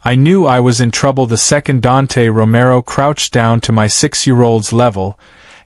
I knew I was in trouble the second Dante Romero crouched down to my 6-year-old's level,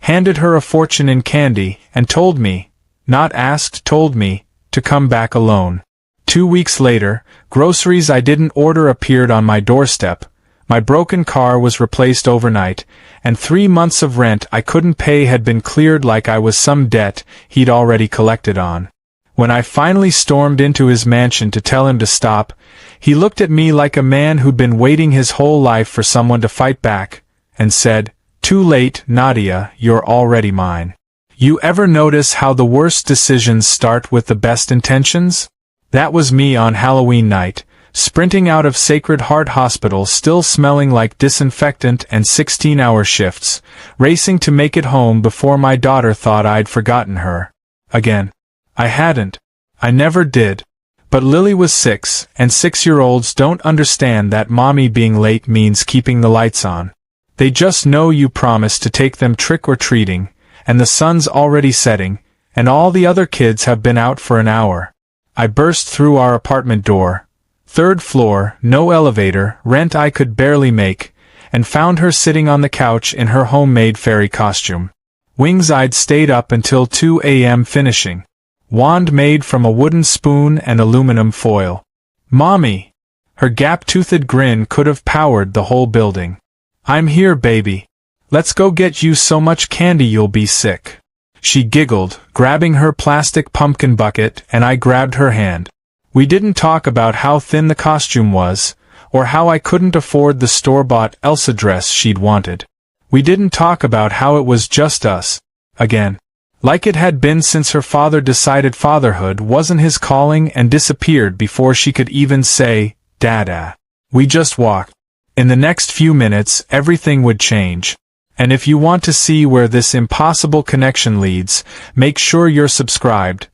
handed her a fortune in candy, and told me, not asked, told me, to come back alone. 2 weeks later, groceries I didn't order appeared on my doorstep, my broken car was replaced overnight, and 3 months of rent I couldn't pay had been cleared like I was some debt he'd already collected on. When I finally stormed into his mansion to tell him to stop, he looked at me like a man who'd been waiting his whole life for someone to fight back, and said, "Too late, Nadia, you're already mine." You ever notice how the worst decisions start with the best intentions? That was me on Halloween night, sprinting out of Sacred Heart Hospital still smelling like disinfectant and 16-hour shifts, racing to make it home before my daughter thought I'd forgotten her. Again. I hadn't. I never did. But Lily was 6, and 6-year-olds don't understand that mommy being late means keeping the lights on. They just know you promised to take them trick-or-treating, and the sun's already setting, and all the other kids have been out for an hour. I burst through our apartment door, 3rd floor, no elevator, rent I could barely make, and found her sitting on the couch in her homemade fairy costume. Wings I'd stayed up until 2 a.m. finishing. Wand made from a wooden spoon and aluminum foil. Mommy! Her gap-toothed grin could have powered the whole building. I'm here, baby. Let's go get you so much candy you'll be sick. She giggled, grabbing her plastic pumpkin bucket, and I grabbed her hand. We didn't talk about how thin the costume was, or how I couldn't afford the store-bought Elsa dress she'd wanted. We didn't talk about how it was just us, again. Like it had been since her father decided fatherhood wasn't his calling and disappeared before she could even say, Dada. We just walked. In the next few minutes, everything would change. And if you want to see where this impossible connection leads, make sure you're subscribed.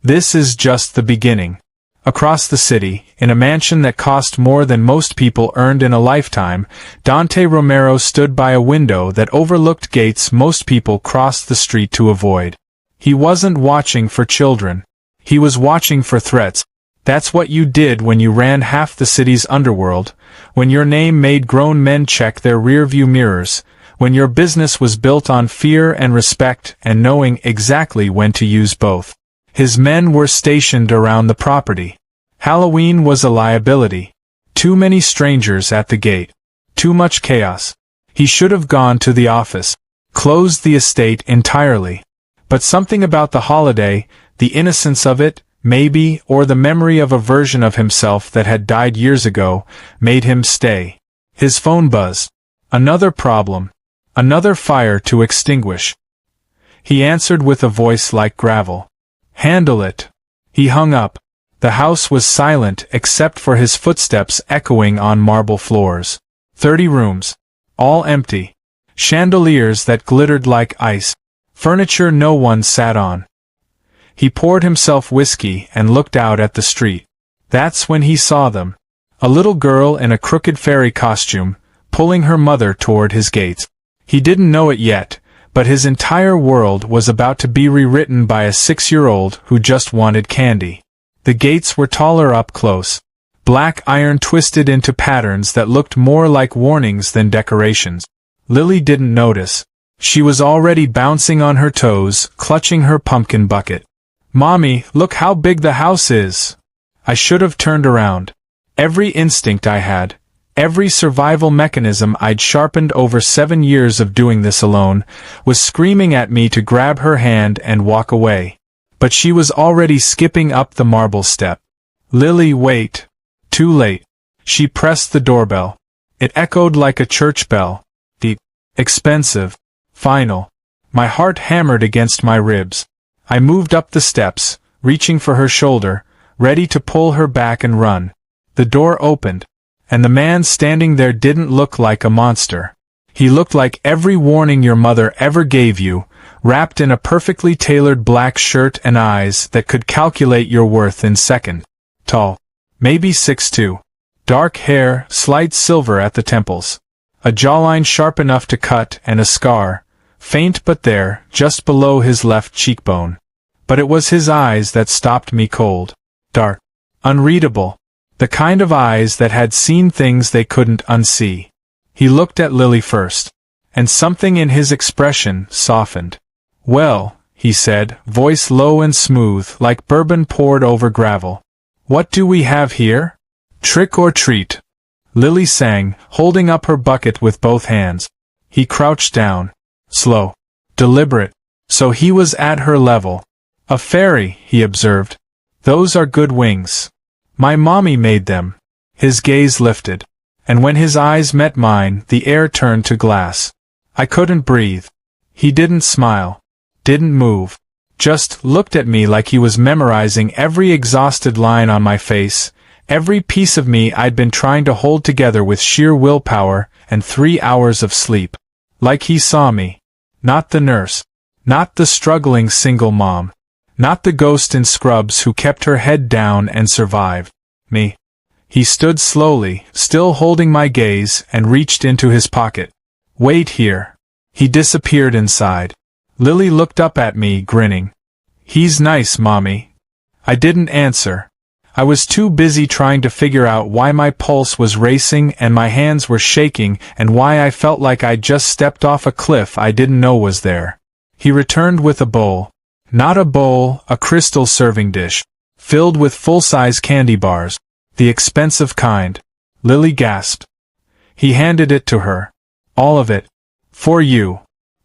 This is just the beginning. Across the city, in a mansion that cost more than most people earned in a lifetime, Dante Romero stood by a window that overlooked gates most people crossed the street to avoid. He wasn't watching for children. He was watching for threats. That's what you did when you ran half the city's underworld, when your name made grown men check their rearview mirrors, when your business was built on fear and respect and knowing exactly when to use both. His men were stationed around the property. Halloween was a liability. Too many strangers at the gate. Too much chaos. He should have gone to the office. Closed the estate entirely. But something about the holiday, the innocence of it, maybe, or the memory of a version of himself that had died years ago, made him stay. His phone buzzed. Another problem. Another fire to extinguish. He answered with a voice like gravel. Handle it. He hung up. The house was silent except for his footsteps echoing on marble floors. 30 rooms. All empty. Chandeliers that glittered like ice. Furniture no one sat on. He poured himself whiskey and looked out at the street. That's when he saw them. A little girl in a crooked fairy costume, pulling her mother toward his gates. He didn't know it yet, but his entire world was about to be rewritten by a 6-year-old who just wanted candy. The gates were taller up close. Black iron twisted into patterns that looked more like warnings than decorations. Lily didn't notice. She was already bouncing on her toes, clutching her pumpkin bucket. Mommy, look how big the house is. I should have turned around. Every instinct I had, every survival mechanism I'd sharpened over 7 years of doing this alone, was screaming at me to grab her hand and walk away. But she was already skipping up the marble step. Lily, wait. Too late. She pressed the doorbell. It echoed like a church bell. Deep. Expensive. Final. My heart hammered against my ribs. I moved up the steps, reaching for her shoulder, ready to pull her back and run. The door opened, and the man standing there didn't look like a monster. He looked like every warning your mother ever gave you, wrapped in a perfectly tailored black shirt and eyes that could calculate your worth in seconds. Tall. Maybe 6'2". Dark hair, slight silver at the temples. A jawline sharp enough to cut and a scar, faint but there, just below his left cheekbone. But it was his eyes that stopped me cold. Dark. Unreadable. The kind of eyes that had seen things they couldn't unsee. He looked at Lily first, and something in his expression softened. "Well," he said, voice low and smooth like bourbon poured over gravel. "What do we have here?" "Trick or treat," Lily sang, holding up her bucket with both hands. He crouched down. Slow. Deliberate. So he was at her level. "A fairy," he observed. "Those are good wings. My mommy made them." His gaze lifted, and when his eyes met mine, the air turned to glass. I couldn't breathe. He didn't smile. Didn't move. Just looked at me like he was memorizing every exhausted line on my face, every piece of me I'd been trying to hold together with sheer willpower and 3 hours of sleep. Like he saw me. Not the nurse. Not the struggling single mom. Not the ghost in scrubs who kept her head down and survived. Me. He stood slowly, still holding my gaze, and reached into his pocket. "Wait here." He disappeared inside. Lily looked up at me, grinning. "He's nice, Mommy." I didn't answer. I was too busy trying to figure out why my pulse was racing and my hands were shaking and why I felt like I'd just stepped off a cliff I didn't know was there. He returned with a bowl. Not a bowl, a crystal serving dish, filled with full-size candy bars, the expensive kind. Lily gasped. He handed it to her. "All of it. For you."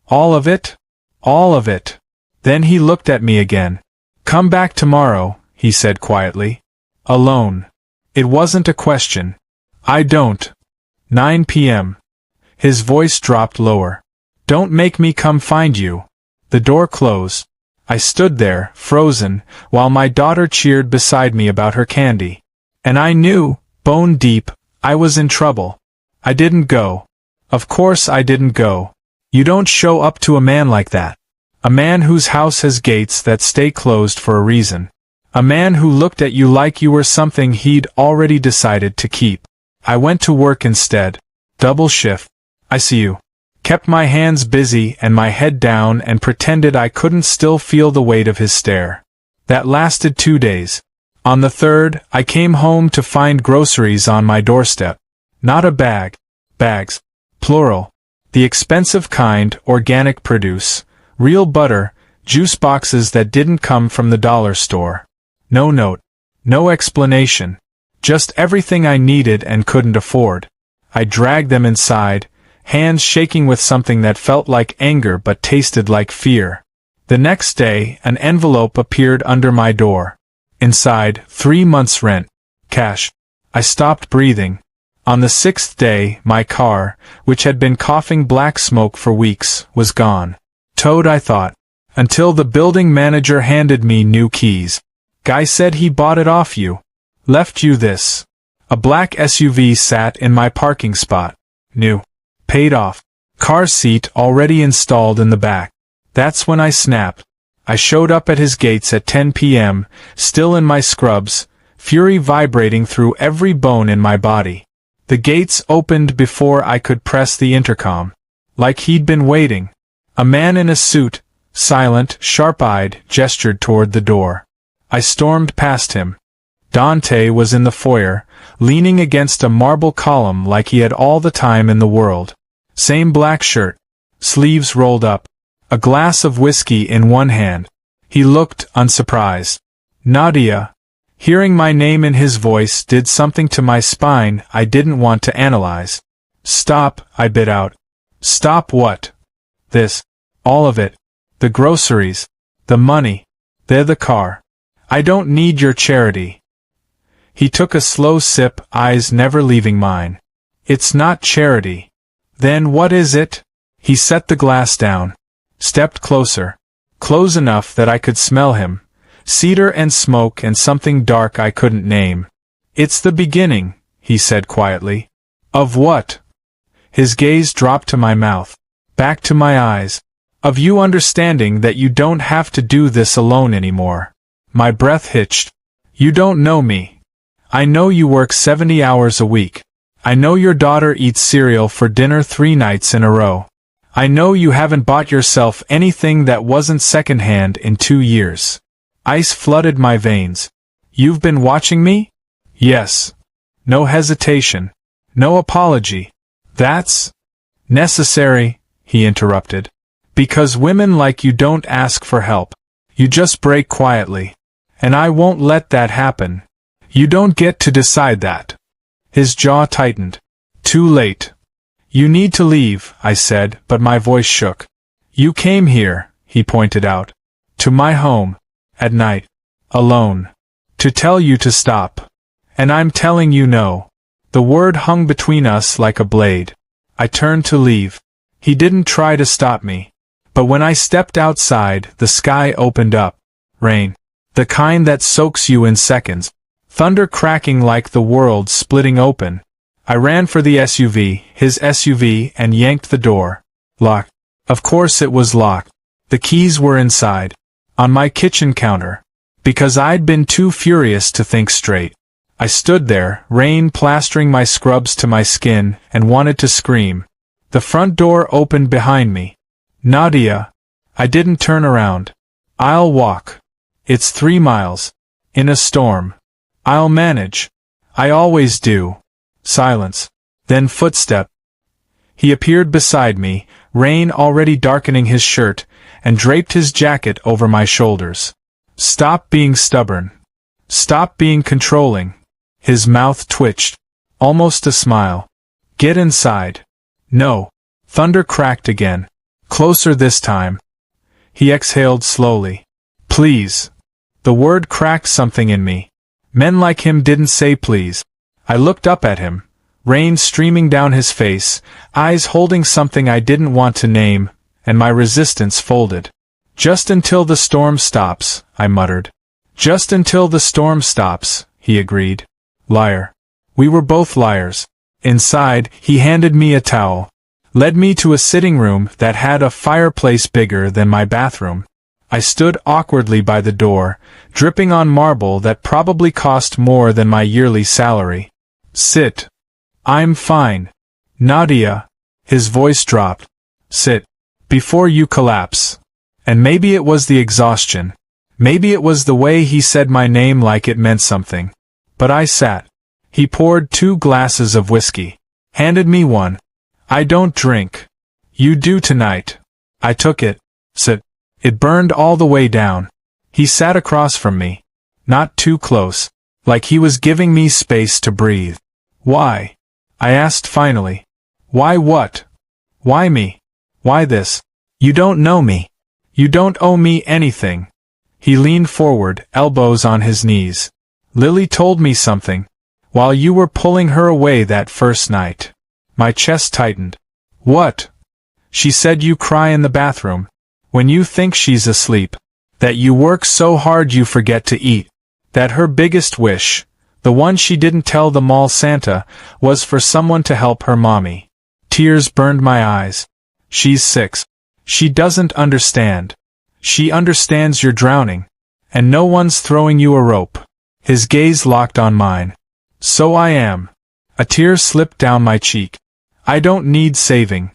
"All of it?" "All of it." Then he looked at me again. "Come back tomorrow," he said quietly. "Alone." It wasn't a question. "I don't." 9 p.m. His voice dropped lower. "Don't make me come find you." The door closed. I stood there, frozen, while my daughter cheered beside me about her candy. And I knew, bone deep, I was in trouble. I didn't go. Of course I didn't go. You don't show up to a man like that. A man whose house has gates that stay closed for a reason. A man who looked at you like you were something he'd already decided to keep. I went to work instead. Double shift. I see you. Kept my hands busy and my head down and pretended I couldn't still feel the weight of his stare. That lasted 2 days. On the third, I came home to find groceries on my doorstep. Not a bag. Bags. Plural. The expensive kind, organic produce. Real butter, juice boxes that didn't come from the dollar store. No note. No explanation. Just everything I needed and couldn't afford. I dragged them inside, hands shaking with something that felt like anger but tasted like fear. The next day, an envelope appeared under my door. Inside, 3 months' rent. Cash. I stopped breathing. On the 6th day, my car, which had been coughing black smoke for weeks, was gone. Towed, I thought. Until the building manager handed me new keys. "Guy said he bought it off you. Left you this." A black SUV sat in my parking spot. New. Paid off. Car seat already installed in the back. That's when I snapped. I showed up at his gates at 10 p.m., still in my scrubs, fury vibrating through every bone in my body. The gates opened before I could press the intercom. Like he'd been waiting. A man in a suit, silent, sharp-eyed, gestured toward the door. I stormed past him. Dante was in the foyer, leaning against a marble column like he had all the time in the world. Same black shirt, sleeves rolled up, a glass of whiskey in one hand. He looked unsurprised. "Nadia." Hearing my name in his voice did something to my spine I didn't want to analyze. "Stop," I bit out. "Stop what?" "This. All of it. The groceries. The money. The car. I don't need your charity." He took a slow sip, eyes never leaving mine. "It's not charity." "Then what is it?" He set the glass down. Stepped closer. Close enough that I could smell him. Cedar and smoke and something dark I couldn't name. "It's the beginning," he said quietly. "Of what?" His gaze dropped to my mouth. Back to my eyes. "Of you understanding that you don't have to do this alone anymore." My breath hitched. "You don't know me. I know you work 70 hours a week. I know your daughter eats cereal for dinner 3 nights in a row. I know you haven't bought yourself anything that wasn't secondhand in 2 years. Ice flooded my veins. "You've been watching me?" "Yes." No hesitation. No apology. That's necessary, he interrupted. Because women like you don't ask for help. You just break quietly. And I won't let that happen. You don't get to decide that. His jaw tightened. Too late. You need to leave, I said, but my voice shook. You came here, he pointed out. To my home. At night. Alone. To tell you to stop. And I'm telling you no. The word hung between us like a blade. I turned to leave. He didn't try to stop me. But when I stepped outside, the sky opened up. Rain. The kind that soaks you in seconds. Thunder cracking like the world splitting open. I ran for the SUV, his SUV, and yanked the door. Locked. Of course it was locked. The keys were inside. On my kitchen counter. Because I'd been too furious to think straight. I stood there, rain plastering my scrubs to my skin, and wanted to scream. The front door opened behind me. Nadia. I didn't turn around. I'll walk. It's 3 miles. In a storm. I'll manage. I always do. Silence. Then footstep. He appeared beside me, rain already darkening his shirt, and draped his jacket over my shoulders. Stop being stubborn. Stop being controlling. His mouth twitched. Almost a smile. Get inside. No. Thunder cracked again. Closer this time. He exhaled slowly. Please. The word cracked something in me. Men like him didn't say please. I looked up at him. Rain streaming down his face, eyes holding something I didn't want to name, and my resistance folded. Just until the storm stops, I muttered. Just until the storm stops, he agreed. Liar. We were both liars. Inside, he handed me a towel. Led me to a sitting room that had a fireplace bigger than my bathroom. I stood awkwardly by the door, dripping on marble that probably cost more than my yearly salary. Sit. I'm fine. Nadia. His voice dropped. Sit. Before you collapse. And maybe it was the exhaustion. Maybe it was the way he said my name like it meant something. But I sat. He poured 2 glasses of whiskey. Handed me one. I don't drink. You do tonight. I took it. Sit. It burned all the way down. He sat across from me. Not too close. Like he was giving me space to breathe. Why? I asked finally. Why what? Why me? Why this? You don't know me. You don't owe me anything. He leaned forward, elbows on his knees. Lily told me something. While you were pulling her away that first night. My chest tightened. What? She said you cry in the bathroom. When you think she's asleep. That you work so hard you forget to eat. That her biggest wish, the one she didn't tell the mall Santa, was for someone to help her mommy. Tears burned my eyes. She's 6. She doesn't understand. She understands you're drowning. And no one's throwing you a rope. His gaze locked on mine. So I am. A tear slipped down my cheek. I don't need saving.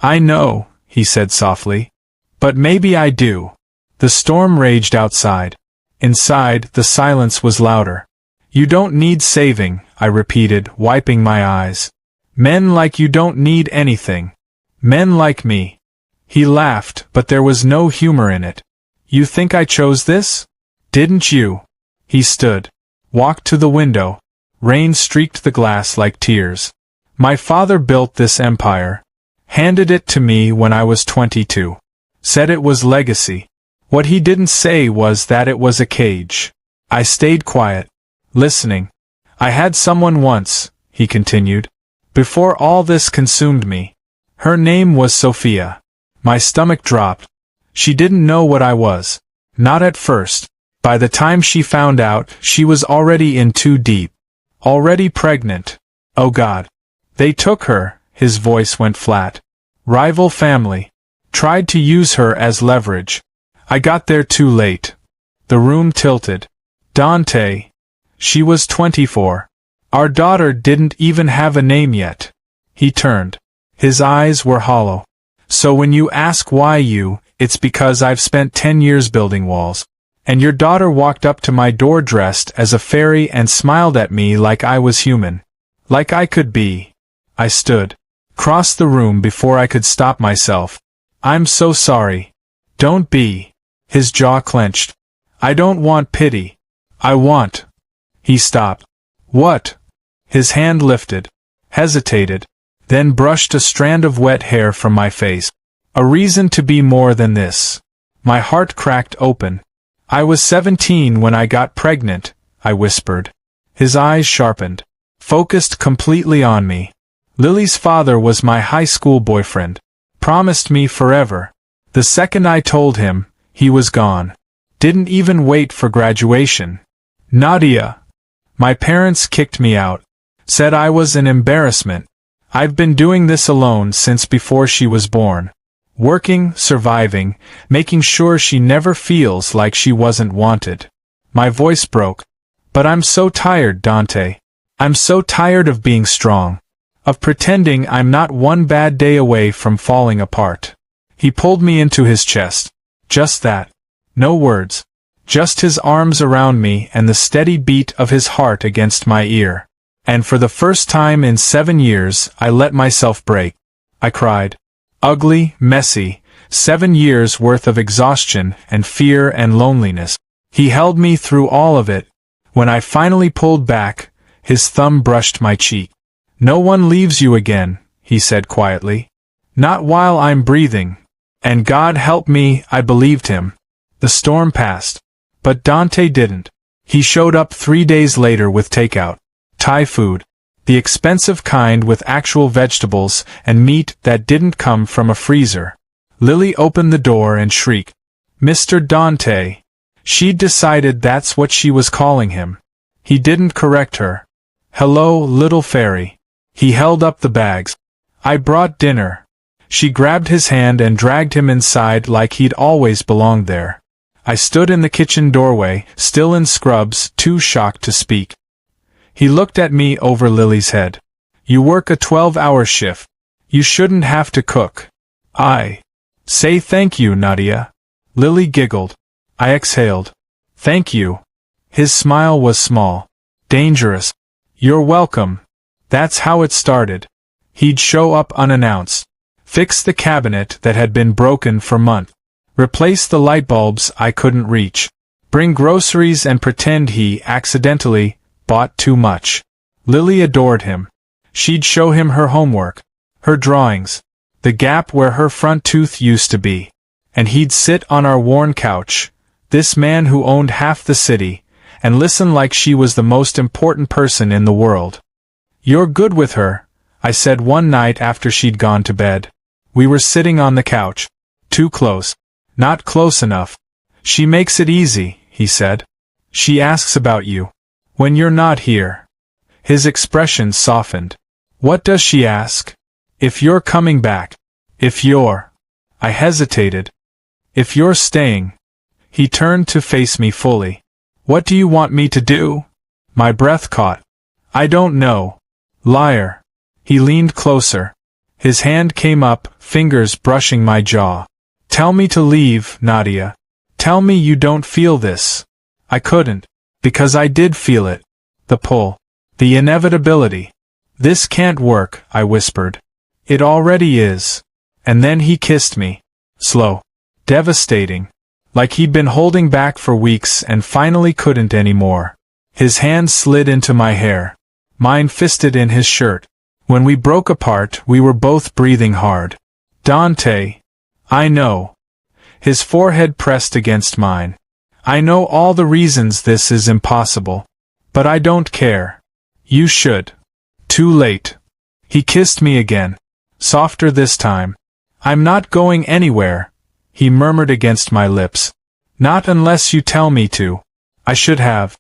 I know, he said softly. But maybe I do. The storm raged outside. Inside, the silence was louder. You don't need saving, I repeated, wiping my eyes. Men like you don't need anything. Men like me. He laughed, but there was no humor in it. You think I chose this? Didn't you? He stood. Walked to the window. Rain streaked the glass like tears. My father built this empire. Handed it to me when I was 22. Said it was legacy. What he didn't say was that it was a cage. I stayed quiet. Listening. I had someone once, he continued. Before all this consumed me. Her name was Sophia. My stomach dropped. She didn't know what I was. Not at first. By the time she found out, she was already in too deep. Already pregnant. Oh God. They took her, his voice went flat. Rival family. Tried to use her as leverage. I got there too late. The room tilted. Dante. She was 24. Our daughter didn't even have a name yet. He turned. His eyes were hollow. So when you ask why you, it's because I've spent 10 years building walls. And your daughter walked up to my door dressed as a fairy and smiled at me like I was human. Like I could be. I stood. Crossed the room before I could stop myself. I'm so sorry. Don't be. His jaw clenched. I don't want pity. I want. He stopped. What? His hand lifted. Hesitated. Then brushed a strand of wet hair from my face. A reason to be more than this. My heart cracked open. I was 17 when I got pregnant, I whispered. His eyes sharpened. Focused completely on me. Lily's father was my high school boyfriend. Promised me forever. The second I told him, he was gone. Didn't even wait for graduation. Nadia. My parents kicked me out. Said I was an embarrassment. I've been doing this alone since before she was born. Working, surviving, making sure she never feels like she wasn't wanted. My voice broke. But I'm so tired, Dante. I'm so tired of being strong. Of pretending I'm not one bad day away from falling apart. He pulled me into his chest. Just that. No words. Just his arms around me and the steady beat of his heart against my ear. And for the first time in 7 years, I let myself break. I cried. Ugly, messy, 7 years worth of exhaustion and fear and loneliness. He held me through all of it. When I finally pulled back, his thumb brushed my cheek. No one leaves you again, he said quietly. Not while I'm breathing. And God help me, I believed him. The storm passed. But Dante didn't. He showed up 3 days later with takeout. Thai food. The expensive kind with actual vegetables and meat that didn't come from a freezer. Lily opened the door and shrieked. Mr. Dante. She'd decided that's what she was calling him. He didn't correct her. Hello, little fairy. He held up the bags. I brought dinner. She grabbed his hand and dragged him inside like he'd always belonged there. I stood in the kitchen doorway, still in scrubs, too shocked to speak. He looked at me over Lily's head. You work a 12-hour shift. You shouldn't have to cook. Say thank you, Nadia. Lily giggled. I exhaled. Thank you. His smile was small. Dangerous. You're welcome. That's how it started. He'd show up unannounced. Fix the cabinet that had been broken for months. Replace the light bulbs I couldn't reach. Bring groceries and pretend he accidentally bought too much. Lily adored him. She'd show him her homework, her drawings, the gap where her front tooth used to be. And he'd sit on our worn couch, this man who owned half the city, and listen like she was the most important person in the world. You're good with her, I said one night after she'd gone to bed. We were sitting on the couch. Too close. Not close enough. She makes it easy, he said. She asks about you. When you're not here. His expression softened. What does she ask? If you're coming back. If you're. I hesitated. If you're staying. He turned to face me fully. What do you want me to do? My breath caught. I don't know. Liar. He leaned closer. His hand came up, fingers brushing my jaw. Tell me to leave, Nadia. Tell me you don't feel this. I couldn't. Because I did feel it. The pull. The inevitability. This can't work, I whispered. It already is. And then he kissed me. Slow. Devastating. Like he'd been holding back for weeks and finally couldn't anymore. His hand slid into my hair. Mine fisted in his shirt. When we broke apart, we were both breathing hard. Dante. I know. His forehead pressed against mine. I know all the reasons this is impossible. But I don't care. You should. Too late. He kissed me again. Softer this time. I'm not going anywhere, he murmured against my lips. Not unless you tell me to. I should have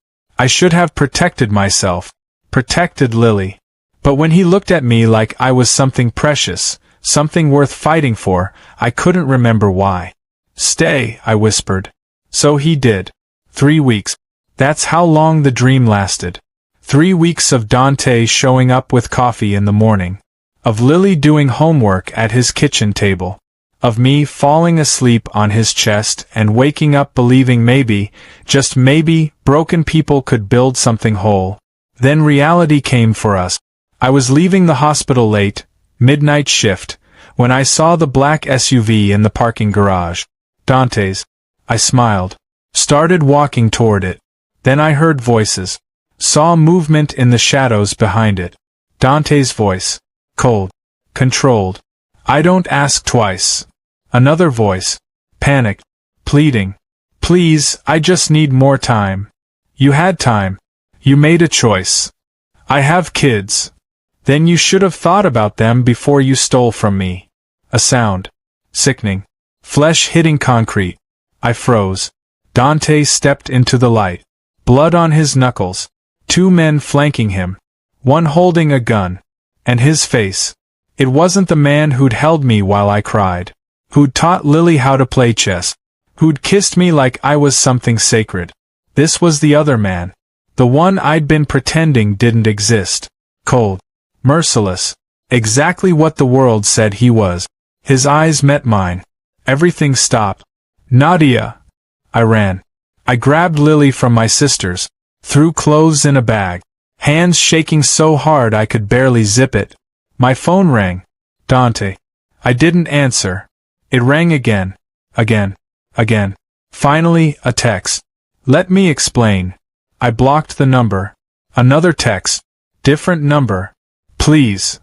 protected myself. Protected Lily. But when he looked at me like I was something precious, something worth fighting for, I couldn't remember why. Stay, I whispered. So he did. 3 weeks. That's how long the dream lasted. 3 weeks of Dante showing up with coffee in the morning. Of Lily doing homework at his kitchen table. Of me falling asleep on his chest and waking up believing maybe, just maybe, broken people could build something whole. Then reality came for us. I was leaving the hospital late, midnight shift, when I saw the black SUV in the parking garage. Dante's. I smiled. Started walking toward it. Then I heard voices. Saw movement in the shadows behind it. Dante's voice. Cold. Controlled. I don't ask twice. Another voice. Panicked. Pleading. Please, I just need more time. You had time. You made a choice. I have kids. Then you should have thought about them before you stole from me. A sound. Sickening. Flesh hitting concrete. I froze. Dante stepped into the light. Blood on his knuckles. 2 men flanking him. One holding a gun. And his face. It wasn't the man who'd held me while I cried. Who'd taught Lily how to play chess. Who'd kissed me like I was something sacred. This was the other man. The one I'd been pretending didn't exist. Cold. Merciless. Exactly what the world said he was. His eyes met mine. Everything stopped. Nadia! I ran. I grabbed Lily from my sisters. Threw clothes in a bag. Hands shaking so hard I could barely zip it. My phone rang. Dante. I didn't answer. It rang again. Again. Again. Finally, a text. Let me explain. I blocked the number. Another text. Different number. Please.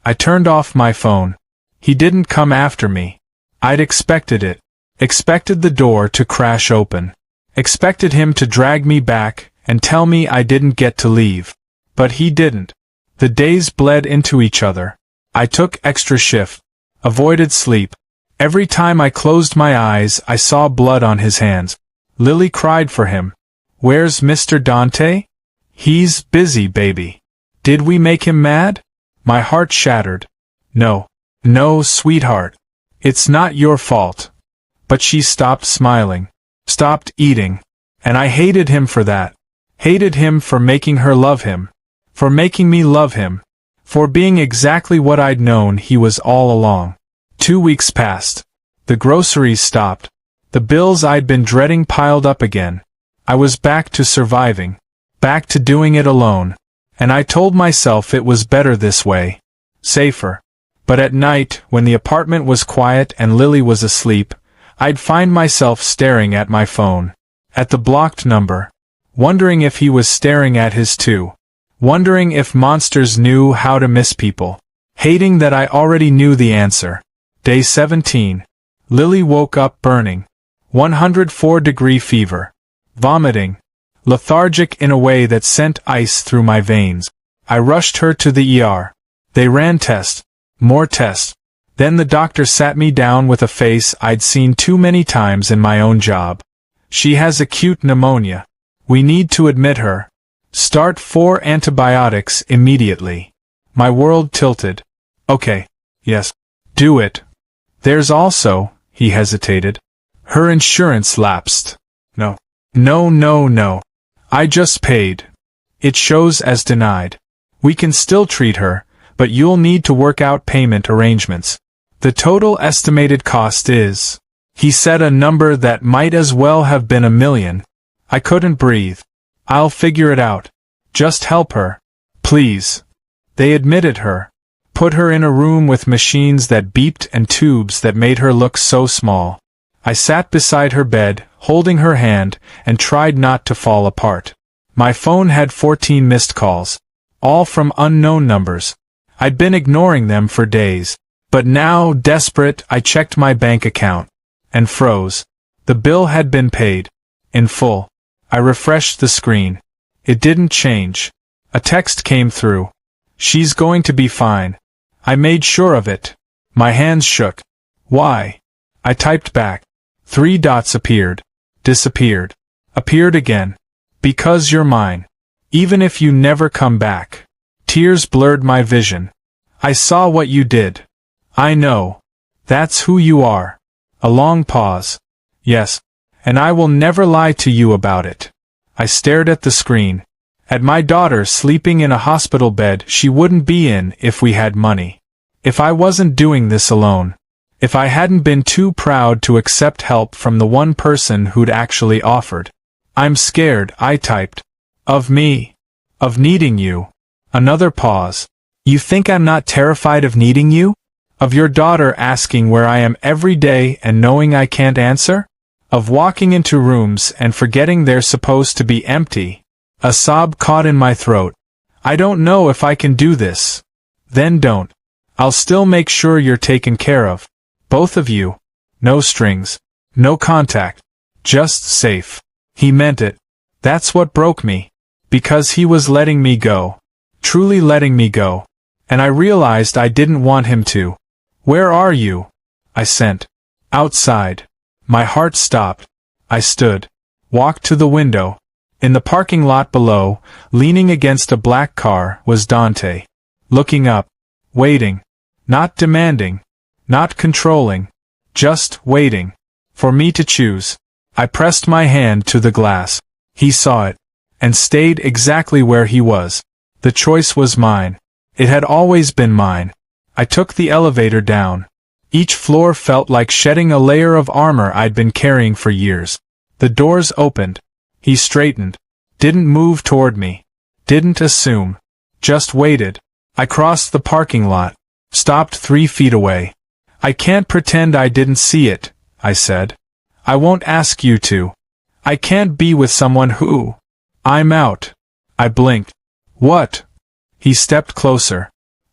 I turned off my phone. He didn't come after me. I'd expected it. Expected the door to crash open. Expected him to drag me back and tell me I didn't get to leave. But he didn't. The days bled into each other. I took extra shift. Avoided sleep. Every time I closed my eyes I saw blood on his hands. Lily cried for him. Where's Mr. Dante? He's busy, baby. Did we make him mad? My heart shattered. No. No, sweetheart. It's not your fault. But she stopped smiling. Stopped eating. And I hated him for that. Hated him for making her love him. For making me love him. For being exactly what I'd known he was all along. 2 weeks passed. The groceries stopped. The bills I'd been dreading piled up again. I was back to surviving. Back to doing it alone. And I told myself it was better this way. Safer. But at night, when the apartment was quiet and Lily was asleep, I'd find myself staring at my phone. At the blocked number. Wondering if he was staring at his too. Wondering if monsters knew how to miss people. Hating that I already knew the answer. Day 17. Lily woke up burning. 104-degree fever. Vomiting. Lethargic in a way that sent ice through my veins. I rushed her to the ER. They ran tests. More tests. Then the doctor sat me down with a face I'd seen too many times in my own job. She has acute pneumonia. We need to admit her. Start 4 antibiotics immediately. My world tilted. Okay. Yes. Do it. There's also, he hesitated. Her insurance lapsed. No. No, no, no. I just paid. It shows as denied. We can still treat her, but you'll need to work out payment arrangements. The total estimated cost is... He said a number that might as well have been $1 million. I couldn't breathe. I'll figure it out. Just help her. Please. They admitted her. Put her in a room with machines that beeped and tubes that made her look so small. I sat beside her bed, holding her hand, and tried not to fall apart. My phone had 14 missed calls. All from unknown numbers. I'd been ignoring them for days. But now, desperate, I checked my bank account. And froze. The bill had been paid. In full. I refreshed the screen. It didn't change. A text came through. She's going to be fine. I made sure of it. My hands shook. Why? I typed back. 3 dots appeared. Disappeared. Appeared again. Because you're mine. Even if you never come back. Tears blurred my vision. I saw what you did. I know. That's who you are. A long pause. Yes. And I will never lie to you about it. I stared at the screen. At my daughter sleeping in a hospital bed she wouldn't be in if we had money. If I wasn't doing this alone. If I hadn't been too proud to accept help from the one person who'd actually offered. I'm scared, I typed. Of me. Of needing you. Another pause. You think I'm not terrified of needing you? Of your daughter asking where I am every day and knowing I can't answer? Of walking into rooms and forgetting they're supposed to be empty? A sob caught in my throat. I don't know if I can do this. Then don't. I'll still make sure you're taken care of. Both of you. No strings. No contact. Just safe. He meant it. That's what broke me. Because he was letting me go. Truly letting me go. And I realized I didn't want him to. Where are you? I sent. Outside. My heart stopped. I stood. Walked to the window. In the parking lot below, leaning against a black car, was Dante. Looking up. Waiting. Not demanding. Not controlling. Just waiting. For me to choose. I pressed my hand to the glass. He saw it. And stayed exactly where he was. The choice was mine. It had always been mine. I took the elevator down. Each floor felt like shedding a layer of armor I'd been carrying for years. The doors opened. He straightened. Didn't move toward me. Didn't assume. Just waited. I crossed the parking lot. Stopped 3 feet away. I can't pretend I didn't see it, I said. I won't ask you to. I can't be with someone who... I'm out. I blinked. What? He stepped closer.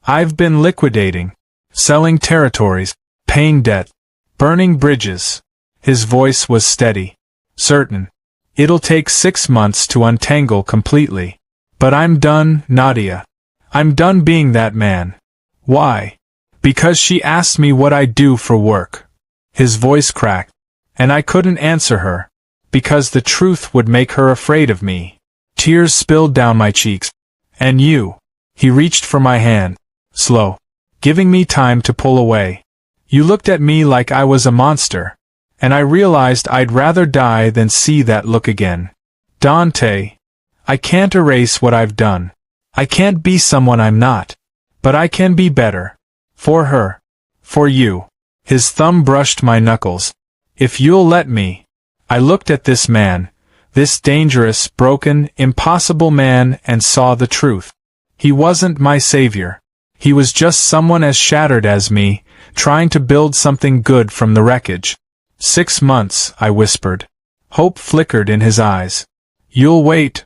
I've been liquidating. Selling territories. Paying debt. Burning bridges. His voice was steady. Certain. It'll take 6 months to untangle completely. But I'm done, Nadia. I'm done being that man. Why? Because she asked me what I do for work. His voice cracked. And I couldn't answer her. Because the truth would make her afraid of me. Tears spilled down my cheeks. And you. He reached for my hand. Slow. Giving me time to pull away. You looked at me like I was a monster. And I realized I'd rather die than see that look again. Dante. I can't erase what I've done. I can't be someone I'm not. But I can be better. For her. For you. His thumb brushed my knuckles. If you'll let me. I looked at this man. This dangerous, broken, impossible man and saw the truth. He wasn't my savior. He was just someone as shattered as me, trying to build something good from the wreckage. 6 months, I whispered. Hope flickered in his eyes. You'll wait.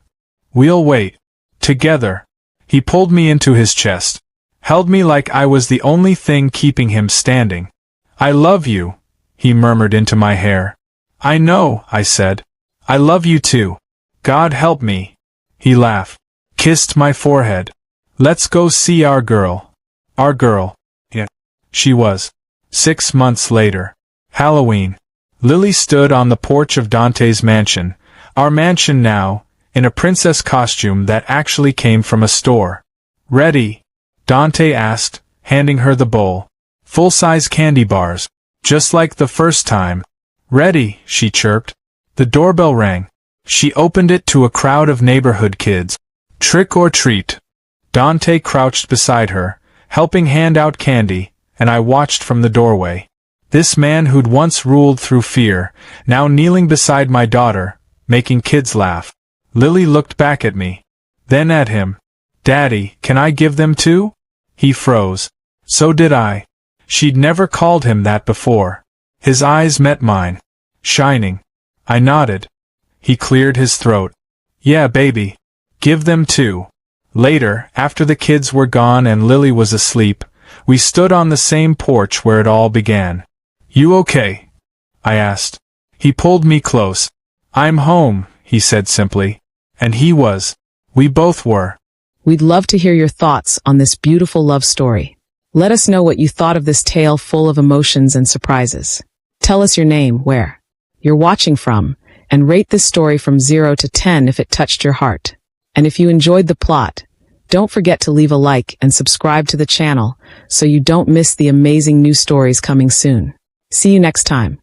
We'll wait. Together. He pulled me into his chest. Held me like I was the only thing keeping him standing. I love you, he murmured into my hair. I know, I said. I love you too. God help me. He laughed. Kissed my forehead. Let's go see our girl. Our girl. Yeah. She was. 6 months later. Halloween. Lily stood on the porch of Dante's mansion, our mansion now, in a princess costume that actually came from a store. Ready? Dante asked, handing her the bowl. Full-size candy bars. Just like the first time. Ready, she chirped. The doorbell rang. She opened it to a crowd of neighborhood kids. Trick or treat. Dante crouched beside her, helping hand out candy, and I watched from the doorway. This man who'd once ruled through fear, now kneeling beside my daughter, making kids laugh. Lily looked back at me. Then at him. Daddy, can I give them too? He froze. So did I. She'd never called him that before. His eyes met mine. Shining. I nodded. He cleared his throat. Yeah, baby. Give them too. Later, after the kids were gone and Lily was asleep, we stood on the same porch where it all began. You okay? I asked. He pulled me close. I'm home, he said simply. And he was. We both were. We'd love to hear your thoughts on this beautiful love story. Let us know what you thought of this tale full of emotions and surprises. Tell us your name, where you're watching from, and rate this story from 0 to 10 if it touched your heart. And if you enjoyed the plot, don't forget to leave a like and subscribe to the channel so you don't miss the amazing new stories coming soon. See you next time.